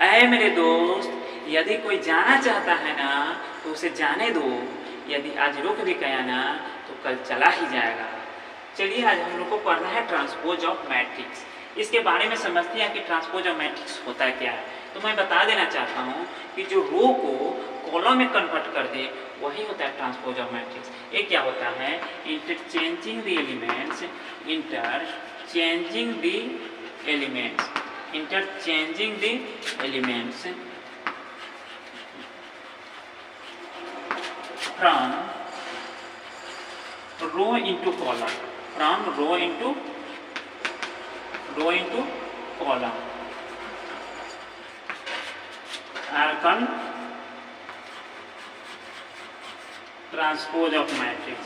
ऐ मेरे दोस्त, यदि कोई जाना चाहता है ना तो उसे जाने दो, यदि आज रुक भी गया ना तो कल चला ही जाएगा। चलिए आज हम लोग को पढ़ना है ट्रांसपोज ऑफ मैट्रिक्स। इसके बारे में समझते हैं कि ट्रांसपोज ऑफ मैट्रिक्स होता है क्या है। तो मैं बता देना चाहता हूँ कि जो रो को कॉलम में कन्वर्ट कर दे वही होता है ट्रांसपोज ऑफ मैट्रिक्स। ये क्या होता है? Interchanging the elements, interchanging the elements, interchanging the elements from row into column, from row into column are called transpose of matrix।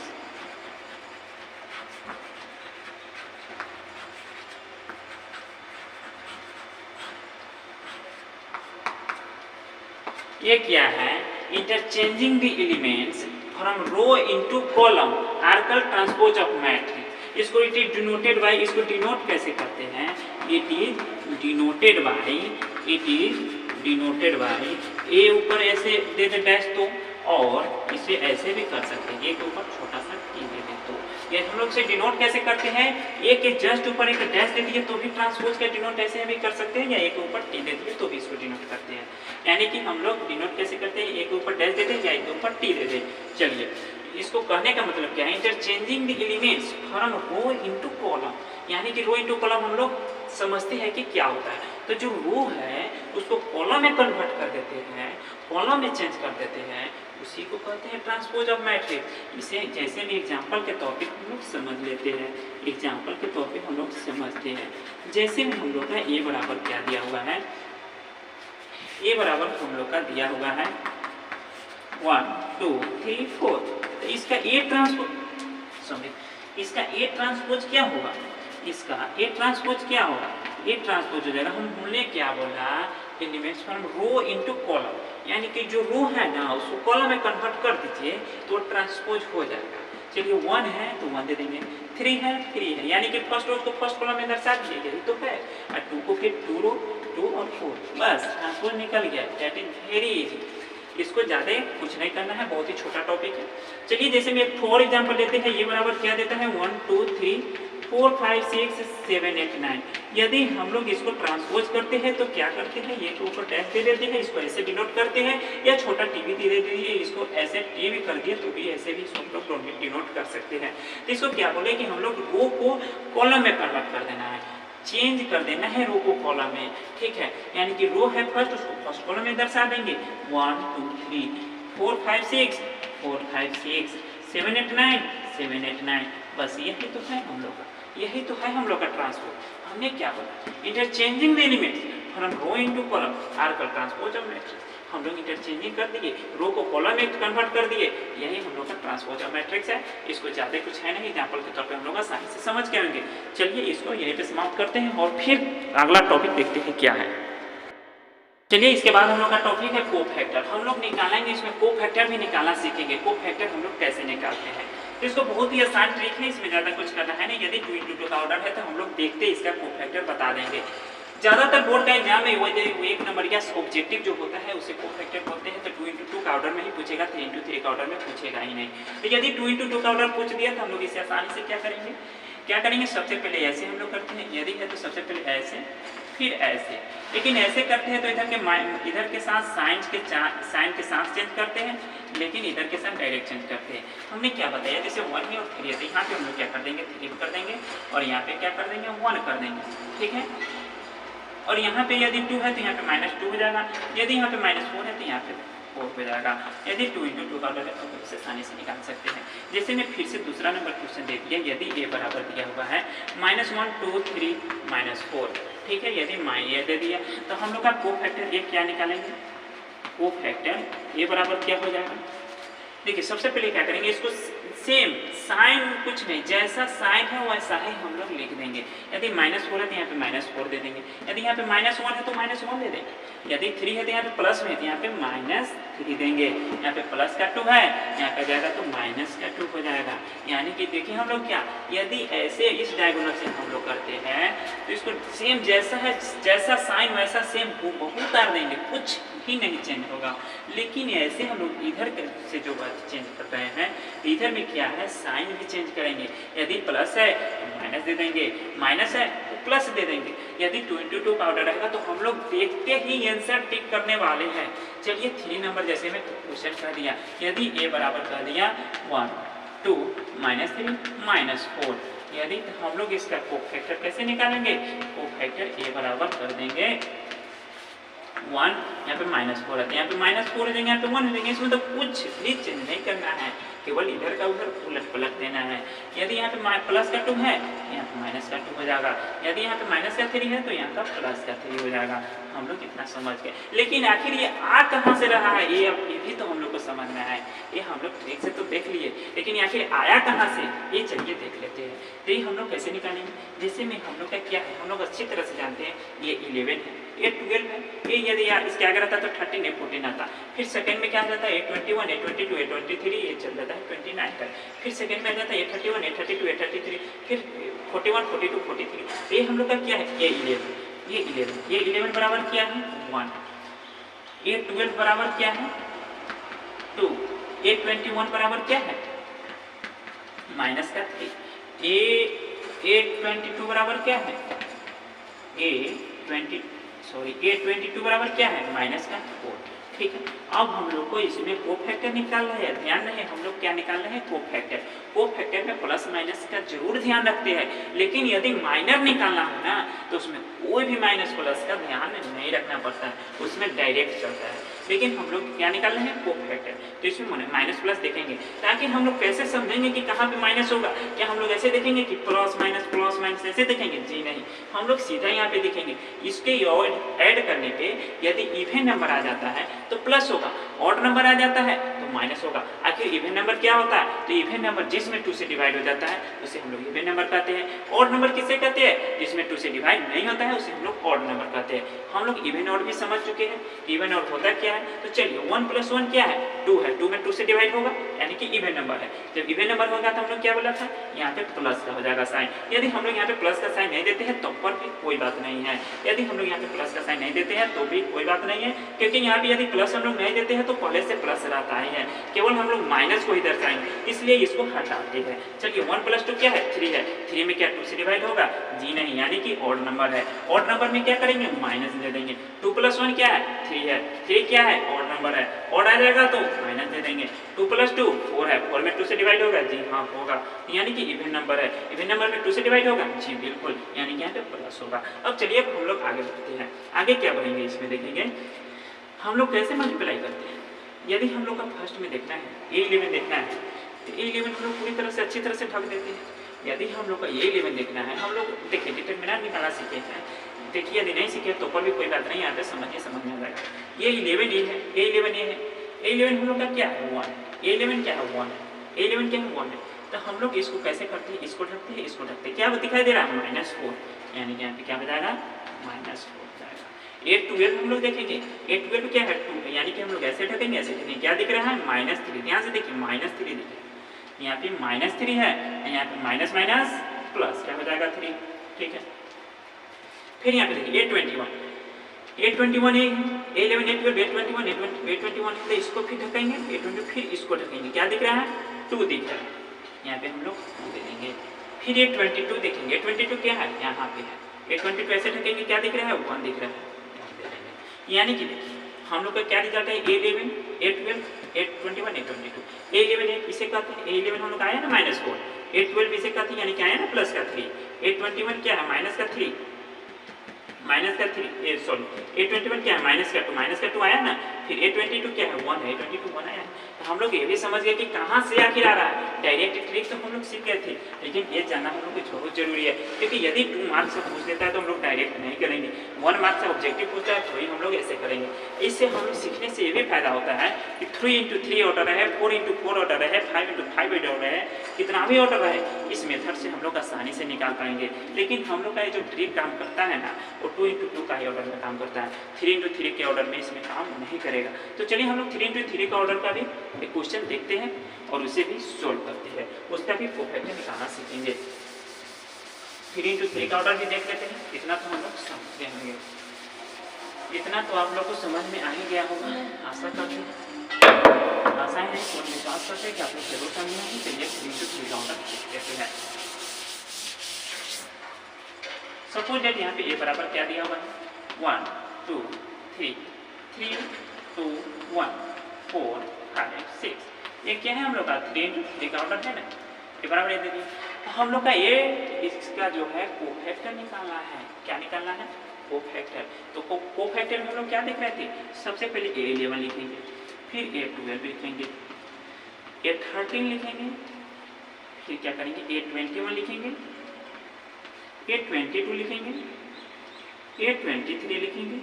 ये क्या है? Interchanging the elements from row into column are called transpose of matrix. इसको it is denoted by, इसको denote कैसे करते हैं? It is denoted by A ऊपर ऐसे दे दे डैश तो, और इसे ऐसे भी कर सकते हैं, ए के ऊपर छोटा सा टी दे दे तो। ये हम लोग से डिनोट कैसे करते हैं? ए के जस्ट ऊपर एक डैश दे दिए तो भी ट्रांसपोज का डिनोट ऐसे भी कर सकते हैं, या ए के ऊपर टी दे दिए तो भी इसको डिनोट करते हैं। यानी कि हम लोग डिनोट कैसे करते हैं? ए के ऊपर डैश देते हैं या ए के ऊपर टी देते हैं। चलिए इसको कहने का मतलब क्या है? Interchanging the elements from row into column, यानी कि रो इनटू कॉलम हम लोग समझते हैं कि क्या होता है। तो जो रो है उसको कॉलम में कन्वर्ट कर देते हैं, कॉलम में चेंज कर देते हैं, उसी को कहते हैं ट्रांसपोज ऑफ मैट्रिक्स। इसे जैसे भी एग्जांपल के तौर पे हम लोग समझ लेते हैं, एग्जांपल के तौर पे हम लोग समझते हैं। जैसे में हम लोग का ए बराबर क्या दिया हुआ है? ए बराबर हम लोग का दिया हुआ है 1 2 3 4। तो इसका ए ट्रांसपोज क्या होगा? इसका ए ट्रांसपोज क्या होगा? ए ट्रांसपोज हो जाएगा, हमने क्या बोला? Elements from row into column, यानी कि जो रो है ना उसको कॉलम में कन्वर्ट कर दीजिए तो ट्रांसपोज हो जाएगा। चलिए 1 है तो 1 दे देंगे, 3 है 3 है, यानी कि फर्स्ट रो को फर्स्ट कॉलम में दर्शा दिए, यही तो है। और 2 को फिर 2 रो 2 और 4, बस ट्रांसपोज निकल गया। That is very easy. इसको ज़्यादा कुछ नहीं करना है, बहुत ही छोटा टॉपिक है। चलिए जैसे में एक 4 एग्जाम्पल लेते हैं। ये बराबर क्या देता है? 1 2 3 4 5 6 7 8 9। यदि हम लोग इसको ट्रांसपोज करते हैं तो क्या करते हैं? ये के ऊपर डैश दे देते हैं, इसको ऐसे डिनोट करते हैं, या छोटा टीवी दे देते हैं, इसको ऐसे टी भी कर दिए तो भी ऐसे भी इसको हम लोग डिनोट कर सकते हैं। तो इसको क्या बोले कि हम लोग रो को कॉलम में कन्वर्ट कर देना है, चेंज कर देना है रो को कॉलम में, ठीक है। यानी कि रो है फर्स्ट, उसको फर्स्ट कॉलम में दर्शा देंगे 1 2 3 4 5 6 4 5 6 7 8 9 7 8 9। बस यही तो है हम लोग का, यही तो है हम लोग का ट्रांसपोज। हमने क्या बोला? Interchanging the elements from row into column are called transpose of matrix. हम लोग इंटरचेंजिंग कर दिए, रो को कॉलम में कन्वर्ट कर दिए, यही हम लोग का ट्रांसपोज ऑफ मैट्रिक्स है। इसको ज़्यादा कुछ है नहीं, एग्जाम्पल के तौर पे हम लोग आसानी से समझ के आएंगे। चलिए इसको यहीं पे समाप्त करते हैं और फिर अगला टॉपिक देखते हैं क्या है। चलिए इसके बाद हम लोग का टॉपिक है कोफैक्टर। हम लोग निकालेंगे इसमें कोफैक्टर भी निकालना सीखेंगे। कोफैक्टर हम लोग कैसे निकालते हैं, तो इसको बहुत ही आसान ट्रिक है, इसमें ज़्यादा कुछ करना है नहीं। यदि 2 × 2 का ऑर्डर है तो हम लोग देखते इसका कोफैक्टर बता देंगे। ज़्यादातर बोर्ड का एग्जाम में वो 1 नंबर का ऑब्जेक्टिव जो होता है उसे कोफैक्टर बोलते हैं। तो 2 × 2 का ऑर्डर में ही पूछेगा, 3 × 3 का ऑर्डर में पूछेगा ही नहीं। तो यदि 2 × 2 का ऑर्डर पूछ दिया तो हम लोग इसे आसानी से क्या करेंगे? सबसे पहले ऐसे हम लोग करते हैं, यदि है तो सबसे पहले ऐसे फिर ऐसे। लेकिन ऐसे करते हैं तो इधर के साथ साइन के साथ चेंज करते हैं, लेकिन इधर के साथ डायरेक्ट चेंज करते हैं। हमने क्या बताया? जैसे 1 है और 3 है तो यहाँ पे हम लोग क्या कर देंगे? 3 कर देंगे, और यहाँ पे क्या कर देंगे? 1 कर देंगे, ठीक है। और यहाँ पे यदि 2 है तो यहाँ पे -2 हो जाएगा, यदि यहाँ पे -4 है तो यहाँ पे 4 हो जाएगा। यदि 2 × 2 का ऑर्डर है तो इसे आसानी से निकाल सकते हैं। जैसे मैं फिर से दूसरा नंबर क्वेश्चन दे दिया। यदि ए बराबर दिया हुआ है -1 2 3 -4, ठीक है। यदि ये दे दिया तो हम लोग का कोफैक्टर ये क्या निकालेंगे? कोफैक्टर ए बराबर क्या हो जाएगा? देखिए सबसे पहले क्या करेंगे? इसको सेम साइन कुछ नहीं, जैसा साइन है वैसा ही हम लोग लिख देंगे। यदि -4 है तो यहाँ पे -4 दे देंगे, यदि यहाँ पे -1 है तो -1 दे देंगे, यदि 3 है तो यहाँ पे प्लस में है तो यहाँ पे -3 देंगे, यहाँ पे प्लस का 2 है यहाँ पे जाएगा तो माइनस का 2 हो जाएगा। यानी कि देखिए हम लोग क्या, यदि ऐसे इस डायगोनल से हम लोग करते हैं तो इसको सेम जैसा है, जैसा साइन वैसा सेम बहुत उतार देंगे, कुछ ही नहीं चेंज होगा। लेकिन ऐसे हम लोग इधर से जो बात चेंज कर रहे हैं, इधर में क्या है, साइन भी चेंज करेंगे। यदि प्लस है तो माइनस दे देंगे, माइनस है तो प्लस दे देंगे। यदि 2 × 2 पाउडर रहेगा तो हम लोग देखते ही आंसर टिक करने वाले हैं। चलिए 3 नंबर जैसे में क्वेश्चन कर दिया, यदि a बराबर कर दिया 1 2 -3 -4, यदि तो हम लोग इसका कोफैक्टर कैसे निकालेंगे, कोफैक्टर a बराबर कर देंगे 1, यहाँ पे -4 है, यहाँ पे -4 हो जाएंगे, यहाँ पे 1 हो जाएंगे। इसमें तो कुछ भी चेंज नहीं करना है, केवल इधर का उधर उलट पलट देना है। यदि यहाँ पे प्लस का 2 है यहाँ पे माइनस का 2 हो जाएगा, यदि यहाँ पे माइनस का 3 है तो यहाँ का प्लस का 3 हो जाएगा। हम लोग इतना समझ गए, लेकिन आखिर ये आ कहाँ से रहा है, ये भी तो हम लोग को समझना है। ये हम लोग ट्रिक से तो देख लिए, लेकिन आखिर आया कहाँ से, ये चलिए देख लेते हैं। तो ये हम लोग कैसे निकालेंगे, जैसे में हम लोग का क्या है, हम लोग अच्छी तरह से जानते हैं ये 11 है, ये 12 है, ये यदि इसके आगे रहता तो 13 है 14 आता, फिर सेकंड में क्या आ जाता है 21 है 22 है 23, ये चल जाता है 29 तक, फिर सेकंड में आ जाता है 31 है 32 है 33, फिर 41 42 43। ये हम लोग का क्या है, ये 11, ये 11 बराबर क्या है 1, ये 12 बराबर क्या है 2, ये 21 बराबर क्या है माइनस का 3, ये 22 बराबर क्या है, ये 22 बराबर क्या है माइनस का 4। ठीक है, अब हम लोग को इसमें कोफैक्टर निकालना है। ध्यान रहे हम लोग क्या निकाल रहे हैं, कोफैक्टर। कोफैक्टर में प्लस माइनस का जरूर ध्यान रखते हैं, लेकिन यदि माइनर निकालना हो ना तो उसमें कोई भी माइनस प्लस का ध्यान नहीं रखना पड़ता है, उसमें डायरेक्ट चलता है। लेकिन हम लोग क्या निकाल रहे हैं, कोफैक्टर, तो इसमें माइनस प्लस देखेंगे, ताकि हम लोग कैसे समझेंगे कि कहाँ पे माइनस होगा। क्या हम लोग ऐसे देखेंगे कि प्लस माइनस ऐसे देखेंगे, जी नहीं, हम लोग सीधा यहाँ पे देखेंगे। इसके ऐड करने पे यदि इवन नंबर आ जाता है तो प्लस होगा, ऑड नंबर आ जाता है तो माइनस होगा। आखिर इवन नंबर क्या होता है, तो इवन नंबर जिसमें 2 से डिवाइड हो जाता है उसे हम लोग इवन नंबर कहते हैं। ऑड नंबर किसे कहते हैं, जिसमें 2 से डिवाइड नहीं होता है उसे हम लोग ऑड नंबर कहते हैं। हम लोग इवन ऑड भी समझ चुके हैं, इवन ऑड होता क्या है, तो चलिए 1 + 1 क्या है 2 है, 2 में 2 से डिवाइड होगा यानी कि इवन नंबर है। जब इवन नंबर होगा तो हम लोग क्या बोला था, यहाँ पे प्लस का हो जाएगा साइन। यदि हम लोग यहाँ पे प्लस का साइन नहीं देते हैं तो पर भी कोई बात नहीं है, यदि हम लोग यहाँ पे प्लस का साइन नहीं देते हैं तो भी कोई बात नहीं है, क्योंकि यहाँ पे यदि प्लस हम लोग नहीं देते हैं तो पहले से प्लस रहता ही है, केवल हम लोग माइनस को ही दर्शाएंगे, इसलिए इसको हटाते हैं। चलिए 1 + 2 क्या है 3 है, 3 में क्या 2 से डिवाइड होगा, जी नहीं, यानी कि ऑड नंबर है। ऑड नंबर में क्या करेंगे, माइनस दे देंगे। 2 + 1 क्या है 3 है, 3 क्या है ऑड नंबर है, ऑड आ जाएगा तो माइनस दे देंगे। 2 + 2 4 है, 4 में 2 से डिवाइड होगा, जी हाँ होगा, यानी कि इवन नंबर है। इवन नंबर में 2 से डिवाइड होगा, जी बिल्कुल, यानी कि यहाँ पे प्लस होगा। अब चलिए अब हम लोग आगे बढ़ते हैं, आगे क्या बढ़ेंगे इसमें देखेंगे हम लोग कैसे मल्टीप्लाई करते हैं। यदि हम लोग का फर्स्ट में देखना है A11 देखना है तो A11 हम लोग पूरी तरह से अच्छी तरह से ढक देते हैं। यदि हम लोग का A11 देखना है, हम लोग देखिए डिटरमिनेंट निकालना सीखे हैं, देखिए यदि नहीं सीखे तो पर भी कोई बात नहीं, यहाँ पे समझ में आ जाएगा। ये 11 ये है, A11 ये है, A11 हम लोग का क्या है 1, A11 क्या है 1 है, A11 क्या है 1 है। तो हम लोग इसको कैसे करते हैं, इसको ढकते हैं, इसको ढकते हैं, क्या दिखाई दे रहा है -4, यानी कि यहाँ पे क्या हो जाएगा -4 जाएगा। A12 हम लोग देखेंगे, A12 क्या है 2 है, यानी कि हम लोग ऐसे ढकेंगे ऐसे ढकेंगे, क्या दिख रहा है -3, ध्यान से देखिए -3 दिख रहा है, यहाँ पे -3 है, यहाँ पे माइनस माइनस प्लस क्या हो जाएगा 3। ठीक है, फिर यहाँ पे देखिए A21 A11 A21 तो इसको फिर ढकेंगे, A20 फिर इसको ढकेंगे, क्या दिख रहा है 2 दिख रहा है, यहाँ पे हम लोग 2 दे देंगे। फिर A22 देखेंगे, A22 क्या है यहाँ पे है, A22 ऐसे ढकेंगे, क्या दिख रहा है 1 दिख रहा है, यानी कि देखिए हम लोग का क्या रिजल्ट है A11 A12 A21 A22। A11 इसे कहते हैं, A11 हम लोग आया ना -4, A12 इसे कहते हैं यानी कि आया ना +3, A21 क्या है -3, माइनस का 3 सॉरी A21 क्या है, माइनस का 2 आया ना, फिर A22 क्या है, 1 है, A22 1 आया। तो हम लोग ये भी समझ गए कि कहाँ से आखिर आ रहा है। डायरेक्ट ट्रिक तो हम लोग सीख गए थे, लेकिन ये जानना हम लोग को बहुत जरूरी है, क्योंकि यदि 2 मार्क्स से पूछ लेता है तो हम लोग डायरेक्ट नहीं करेंगे, 1 मार्क्स से ऑब्जेक्टिव पूछता है तो ही हम लोग ऐसे करेंगे। इससे हम सीखने से ये भी फायदा होता है कि 3 into 3 ऑर्डर है, 4 into 4 ऑर्डर है, 5 into 5 ऑर्डर है, कितना भी ऑर्डर है, इस मेथड से हम लोग आसानी से निकाल पाएंगे। लेकिन हम लोग का ये जो ट्रिक काम करता है ना, वो 2 into 2 का ही ऑर्डर में काम करता है, 3 into 3 के ऑर्डर में इसमें काम नहीं करेगा। तो चलिए हम लोग 3 into 3 का ऑर्डर का भी एक क्वेश्चन देखते हैं और उसे भी सोल्व करते हैं, उसका भी कोफैक्टर निकालना सीखेंगे। 3 into 3 का ऑर्डर भी देख लेते हैं। इतना तो हम लोग समझ गए होंगे, इतना तो आप लोग को समझ में आ ही गया होगा, आशा करते हैं, आशा है और विश्वास करते हैं कि आप लोग जरूर समझे होंगे। चलिए 3 into 3 का ऑर्डर देखते हैं। सपोज दैट यहाँ पे ए बराबर क्या दिया हुआ है, 1 2 3 3 2 1 4 5 6, ये क्या है हम लोग का 3 into 3 का ऑर्डर है ना, ये बराबर ये दे दिया। तो हम लोग का ये इसका जो है कोफैक्टर निकालना है। क्या निकालना है, कोफैक्टर। तो कोफैक्टर में हम लोग क्या देख रहे थे, सबसे पहले A11 लिखेंगे, फिर A12 लिखेंगे, A13 लिखेंगे, फिर क्या करेंगे A21 लिखेंगे, A22 लिखेंगे, A23 लिखेंगे,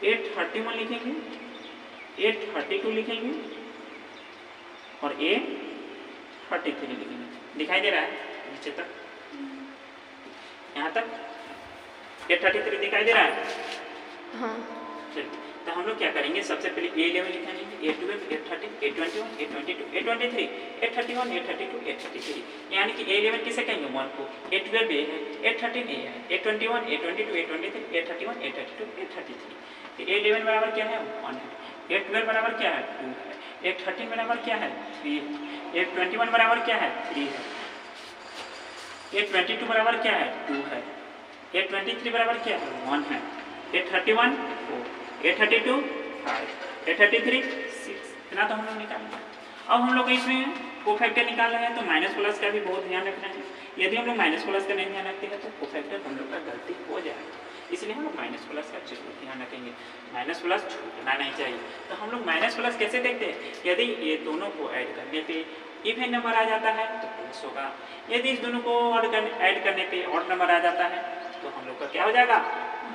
A31 लिखेंगे, A32 लिखेंगे और A33 लिखेंगे। दिखाई दे रहा है नीचे तक, यहाँ तक A33 दिखाई दे रहा है। हाँ। चलिए तो हम लोग क्या करेंगे, सबसे पहले A11 लिखेंगे, A12, A13, A21, A22, A23, A31, A32, A33, यानी कि A11 किसे कहेंगे, 1 को, A12 A है, A13 A है, A21, A22, A23, A31, A32, A33। तो A11 बराबर क्या है, 1 है, A12 बराबर क्या है, 2 है, A13 बराबर क्या है, 3 है, A21 बराबर क्या है, 3 है, A22 बराबर क्या है, 2 है, A23 बराबर क्या है, 1 है, A31 4, A32 5, A33 6। इतना तो हम लोग निकालेंगे। अब हम लोग इसमें कोफैक्टर निकाल रहे हैं तो माइनस प्लस का भी बहुत ध्यान रखना है। यदि हम लोग माइनस प्लस का नहीं ध्यान रखते हैं तो कोफैक्टर हम लोग का गलती हो जाएगा, इसलिए हम लोग माइनस प्लस का जरूर ध्यान रखेंगे। माइनस प्लस छूटना नहीं चाहिए। तो हम लोग माइनस प्लस कैसे देखते हैं, यदि ये दोनों को ऐड करने पे इवन नंबर आ जाता है तो प्लस होगा, यदि इस दोनों को ऐड करने पे ऑड नंबर आ जाता है तो हम लोग का क्या हो जाएगा,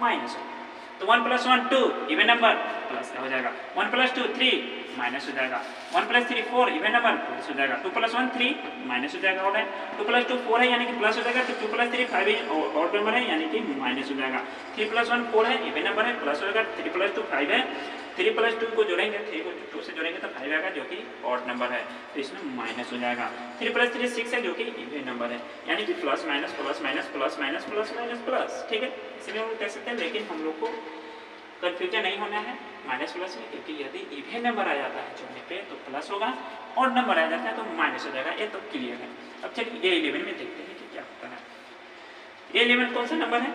माइनस होगा। तो 1 + 1 2 इवन नंबर प्लस का हो जाएगा, 1 + 2 3 माइनस हो जाएगा, 1 + 3 4 इवन नंबर प्लस हो जाएगा, 2 + 1 3 माइनस हो जाएगा, ऑड है, 2 + 2 4 है यानी कि प्लस हो जाएगा, तो 2 + 3 5 ऑड नंबर है यानी कि माइनस हो जाएगा, 3 + 1 4 है इवन नंबर है प्लस हो जाएगा, 3 + 2 5 है, 3 + 2 को जोड़ेंगे, 3 को 2 से जोड़ेंगे तो 5 आएगा जो कि ऑड नंबर है, तो इसमें माइनस हो जाएगा, 3 + 3 6 है जो कि इवन नंबर है, यानी कि plus minus plus minus plus minus plus minus plus, ठीक है। इसलिए हम लोग कह सकते हैं, लेकिन हम लोग को कन्फ्यूजन नहीं होना है माइनस प्लस में, क्योंकि यदि इवन नंबर आ जाता है जोड़ने पे तो प्लस होगा, और नंबर आ जाता है तो माइनस हो जाएगा, ये तो क्लियर है। अब चलिए A11 में देखते हैं कि क्या होता है। A11 कौन सा नंबर है,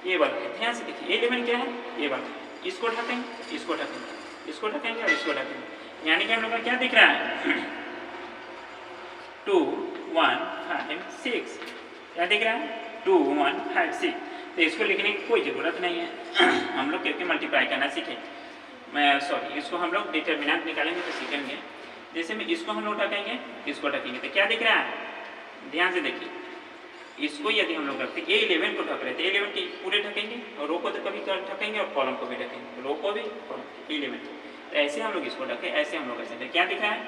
ये वाला है, ध्यान से देखिए A11 क्या है, ये वाला है, इसको ढकेंगे, इसको ढकेंगे, इसको ढकेंगे और इसको ढकेंगे, यानी कि हम लोग का क्या दिख रहा है 2 1 5 6, क्या दिख रहा है 2 1 5 6। तो इसको लिखने की कोई ज़रूरत नहीं है, हम लोग क्योंकि मल्टीप्लाई करना सीखें, मैं सॉरी इसको हम लोग डिटर्मिनेंट निकालेंगे तो सीखेंगे। जैसे में इसको हम लोग ढकेंगे, इसको ढकेंगे तो क्या दिख रहा है, ध्यान से देखिए, इसको यदि हम लोग रखते A11 को ढक रहे थे, A11 की पूरे ढकेंगे और रो को तो कभी ढकेंगे और कॉलम को भी ढकेंगे, रो को भी कॉलम A11 को, तो ऐसे हम लोग इसको ढके, ऐसे हम लोग ऐसे क्या दिख रहा है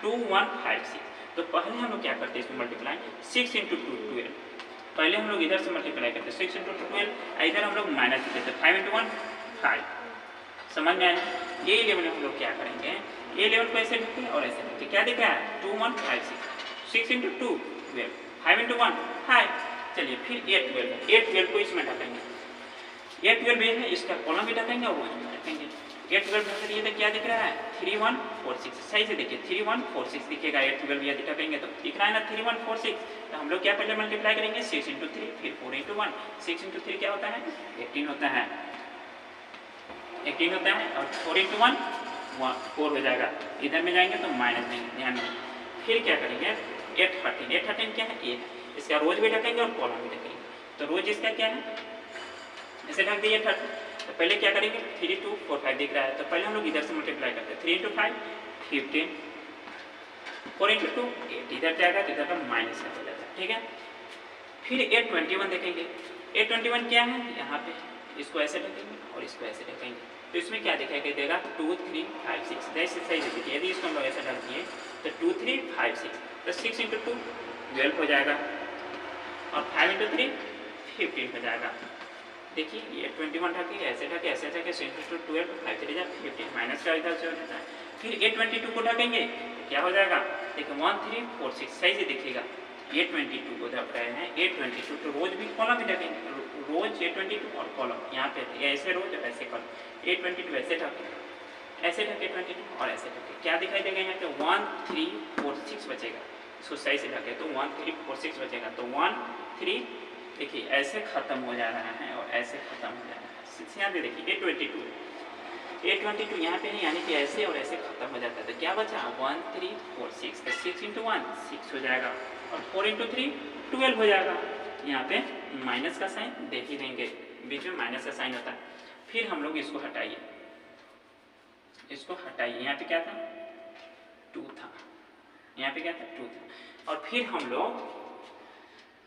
2 1 5 6। तो पहले हम लोग क्या करते हैं इसमें मल्टीप्लाई, 6 × 2 12, पहले हम लोग इधर से मल्टीप्लाई करते हैं 6 × 2 12, इधर हम लोग माइनस देते हैं 5 × 1 5, समझ में आया। A11 में हम लोग क्या करेंगे, A11 को ऐसे लिखते हैं और ऐसे लिखते हैं, क्या दिख रहा है 2 1 5 6, 6 × 2 12, 5 × 1 5। चलिए फिर A12 है, A12 को इसमें ढकेंगे, A12 है इसका कॉलम भी ढकेंगे और वहीं भी ढकेंगे, A12 ढक दिए तो क्या दिख रहा है 3 1 4 6, सही से देखिए 3 1 4 6 दिखेगा, A12 यदि ढकेंगे तो दिख रहा है ना 3 1 4 6। तो हम लोग क्या पहले मल्टीप्लाई करेंगे 6 × 3 फिर 4 × 1, 6 × 3 क्या होता है 18 होता है, 18 होता है, और 4 × 1 4 हो जाएगा, इधर में जाएंगे तो माइनस देंगे, ध्यान में। फिर क्या करेंगे 8 13 क्या है, ए है, इसका रोज भी ढकेंगे और कॉलम भी ढकेंगे, तो रोज इसका क्या है ऐसे ढक दिए 30। तो पहले क्या करेंगे, 3 2 4 5 दिख रहा है, तो पहले हम लोग इधर से मल्टीप्लाई करते हैं। 3 × 5 15, 4 × 2 8, इधर जाएगा तो इधर का माइनस का हो जाता है, ठीक है। फिर 821 देखेंगे। 821 क्या है, यहाँ पे इसको ऐसे ढकेंगे और इसको ऐसे ढकेंगे, तो इसमें क्या दिखाई देगा 2 3 5 6, जैसे सही देखिए, यदि इसको हम लोग ऐसा ढक दिए तो 2 3 5 6, तो 6 × 2 12 हो जाएगा और 5 × 3 15 हो जाएगा। देखिए ये 21 ढके, ऐसे ढके, ऐसे ढके, 6 × 2 12, 5 3 15, माइनस का इधर से हो जाता है। फिर 822 को ढकेंगे क्या हो जाएगा, देखिए 1 3 4 6, सही से देखिएगा 822 को ढक रहे हैं। 822 तो रोज भी कॉलम भी ढकेंगे, रोज 822 और कॉलम यहाँ पे ऐसे रोज और ऐसे कॉलम, 822 ऐसे ढके, ऐसे ढके 22 और ऐसे ढके, क्या दिखाई देगा यहाँ पे 1 3 4 6 बचेगा। इसको सही से ढके तो 1 3 4 6 बचेगा, तो 1 3, देखिए ऐसे खत्म हो जा रहा है और ऐसे खत्म हो जा रहा है। यहाँ पे देखिए 822 यहाँ पे नहीं, यानी कि ऐसे और ऐसे खत्म हो जाता है, तो क्या बचा 1 3 4 6, तो 6 × 1 6 हो जाएगा और 4 × 3 12 हो जाएगा। यहाँ पे माइनस का साइन देख ही देंगे, बीच में माइनस का साइन होता है। फिर हम लोग इसको हटाइए, इसको हटाइए, यहाँ पे क्या था 2 था, यहाँ पे क्या था 2 था। और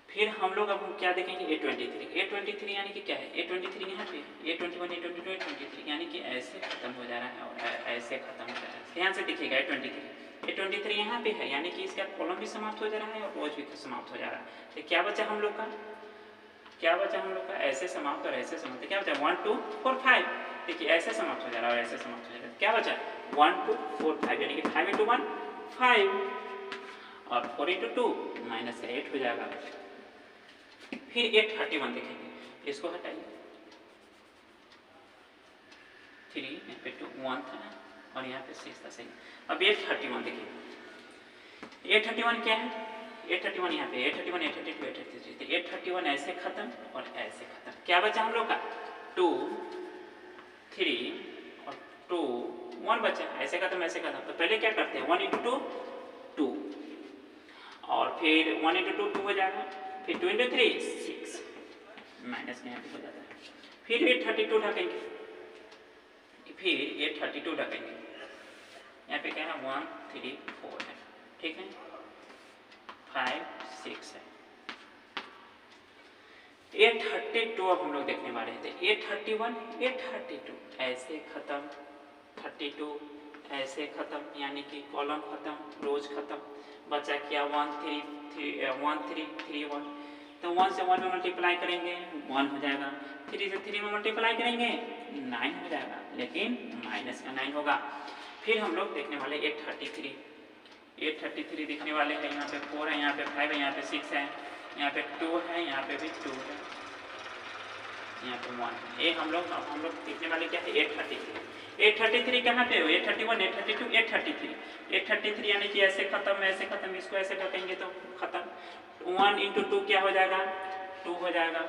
फिर हम लोग अब क्या देखेंगे 823 यानी कि क्या है 823 यहाँ पे 821 822 823 यानी कि ऐसे खत्म हो जा रहा है और ऐसे खत्म हो जा रहा है। ध्यान से देखिएगा 823 यहाँ पे है, यानी कि इसका कॉलम भी समाप्त हो जा रहा है और रोज भी समाप्त हो जा रहा है। तो क्या बचा हम लोग का, क्या बचा हम लोग का, ऐसे समाप्त और ऐसे समाप्त, क्या बचा 1 2 4 5, देखिए ऐसे समाप्त हो जा रहा है और ऐसे समाप्त हो जा रहा है। क्या बचा 1 2 4 5, यानी कि 5 × 1 5 और 4 × 2 माइनस 8 हो जाएगा। फिर 831 देखेंगे, इसको हटाइए, 3 यहाँ पे 2 1 था और यहाँ पे 6 था, सही। अब 831 देखिए, 831 क्या है, 831 यहाँ पे 831 832 833, 831 ऐसे खत्म और ऐसे खत्म। क्या बचा हम लोग का 2 3 और 2 1 बचा, ऐसे खत्म ऐसे खत्म। तो पहले क्या करते हैं 1 × 2 2 और फिर 1 × 2 2 हो जाएगा, फिर 2 × 3 6, माइनस में यहाँ पे हो जाता है। फिर 832 ढकेंगे, फिर 832 ढकेंगे, यहाँ पे क्या है 1 3 4 है, ठीक है, 5 6 है। 832 अब हम लोग देखने वाले थे, 831 832 ऐसे खत्म, 32 ऐसे खत्म, यानी कि कॉलम खत्म, रोज खत्म। बचा क्या 1 3 3 1, तो 1 से 1 में मल्टीप्लाई करेंगे 1 हो जाएगा, 3 से 3 में मल्टीप्लाई करेंगे 9 हो जाएगा, लेकिन माइनस का 9 होगा। फिर हम लोग देखने वाले 833 दिखने वाले हैं, यहाँ पे 4 है, यहाँ पे 5 है, यहाँ पे 6 है, यहाँ पे 2 है, यहाँ पे भी 2 है, यहाँ पे 1। ये हम लोग देखने वाले क्या है 833 कहाँ पे हो 831 832 833 यानी कि ऐसे खत्म ऐसे खत्म, इसको ऐसे ढकेंगे तो खत्म। 1 × 2 क्या हो जाएगा 2 हो जाएगा,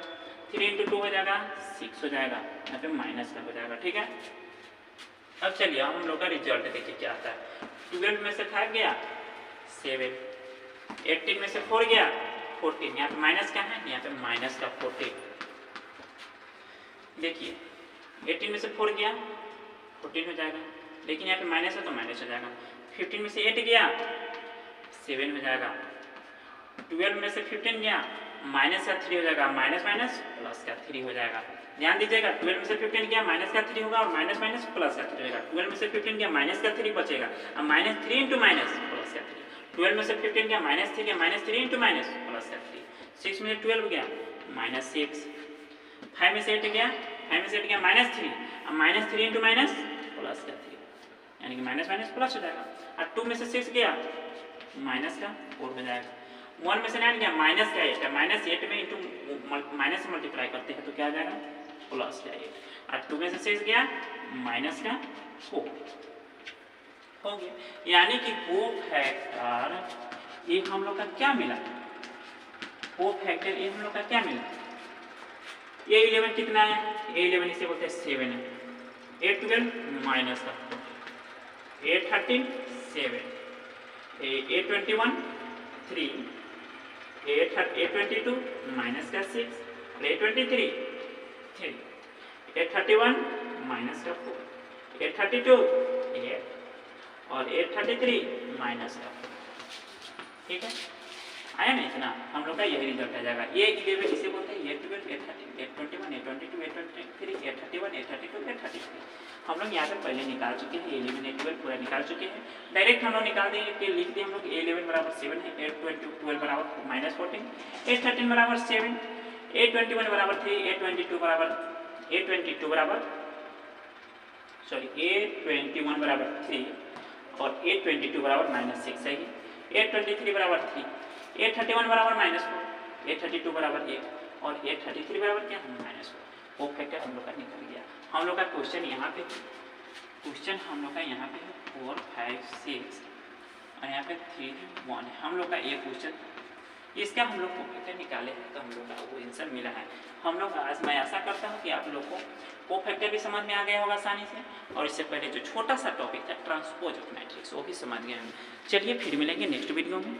3 × 2 हो जाएगा 6 हो जाएगा, यहाँ पे माइनस का हो जाएगा, ठीक है। अब चलिए हम लोग का रिजल्ट देखिए क्या आता है। 12 में से 5 गया 7, 18 में से 4 गया 14, यहाँ पे माइनस का है, यहाँ पे माइनस का 14। देखिए 18 में से 4 गया 14 हो जाएगा, लेकिन यहाँ पे माइनस है तो माइनस हो जाएगा। 15 में से 8 गया 7 हो जाएगा, 12 में से 15 गया माइनस का 3 हो जाएगा, माइनस माइनस प्लस का 3 हो जाएगा। ध्यान दीजिएगा 12 में से 15 गया माइनस का 3 होगा और माइनस माइनस प्लस का 3 होगा। 12 में से 15 गया माइनस का 3 बचेगा, अब माइनस 3 × माइनस प्लस का 3। 12 में से 15 गया माइनस 3 गया माइनस 3 × माइनस प्लस का 3। 6 में से 12 गया माइनस 6, 5 में से 8 गया माइनस 3, अब माइनस 3 × माइनस प्लस का 3, यानी कि माइनस माइनस प्लस हो जाएगा। और 2 में से 6 गया माइनस का 4 हो जाएगा। 1 में से 9 गया माइनस का 8 है, माइनस 8 में इंटू माइनस से मल्टीप्लाई करते हैं तो क्या आ जाएगा प्लस का 8। और 2 में से 6 गया माइनस का 4 हो गया, यानी कि कोफैक्टर ये हम लोग का क्या मिला, कोफैक्टर ये हम लोग का क्या मिला। ये 11 कितना है, ये 11 इसे बोलते हैं 7 है, 8 12 माइनस का 8 13 7, 8 21 3, 8 22 माइनस का 6 और 8 23 3। 831 माइनस का 4, 832 8 और 833 माइनस का 4। ठीक है, आया ना इतना, हम लोग का यही रिजल्ट आ जाएगा। ये 11 इसे बोलते हैं, 812 813 821 822 823 831 832 833। हम लोग यहाँ पे पहले निकाल चुके हैं, 11 812 पूरा निकाल चुके हैं। डायरेक्ट हम लोग निकाल देंगे कि लिख दिए हम लोग 11 बराबर 7 है, 812 बराबर माइनस 14, 813 बराबर 7, 821 बराबर 3, 821 बराबर 3 और 822 बराबर माइनस 6 है, 823 बराबर 3, 831 बराबर माइनस 4, 832 बराबर 8 और 833 बराबर क्या है माइनस 4। वो फैक्टर हम लोग का निकल गया। हम लोग का क्वेश्चन यहाँ पे, क्वेश्चन हम लोग का यहाँ पे है 4 5 6 और यहाँ पे 3 1 है। हम लोग का ये क्वेश्चन, इसका हम लोग को फैक्टर निकाले हैं तो हम लोग का वो आंसर मिला है। हम लोग आज मैं आशा करता हूँ कि आप लोग को फैक्टर भी समझ में आ गया होगा आसानी से, और इससे पहले जो छोटा सा टॉपिक था ट्रांसपोज ऑफ मैट्रिक्स वो भी समझ गए हैं। चलिए फिर मिलेंगे नेक्स्ट वीडियो में।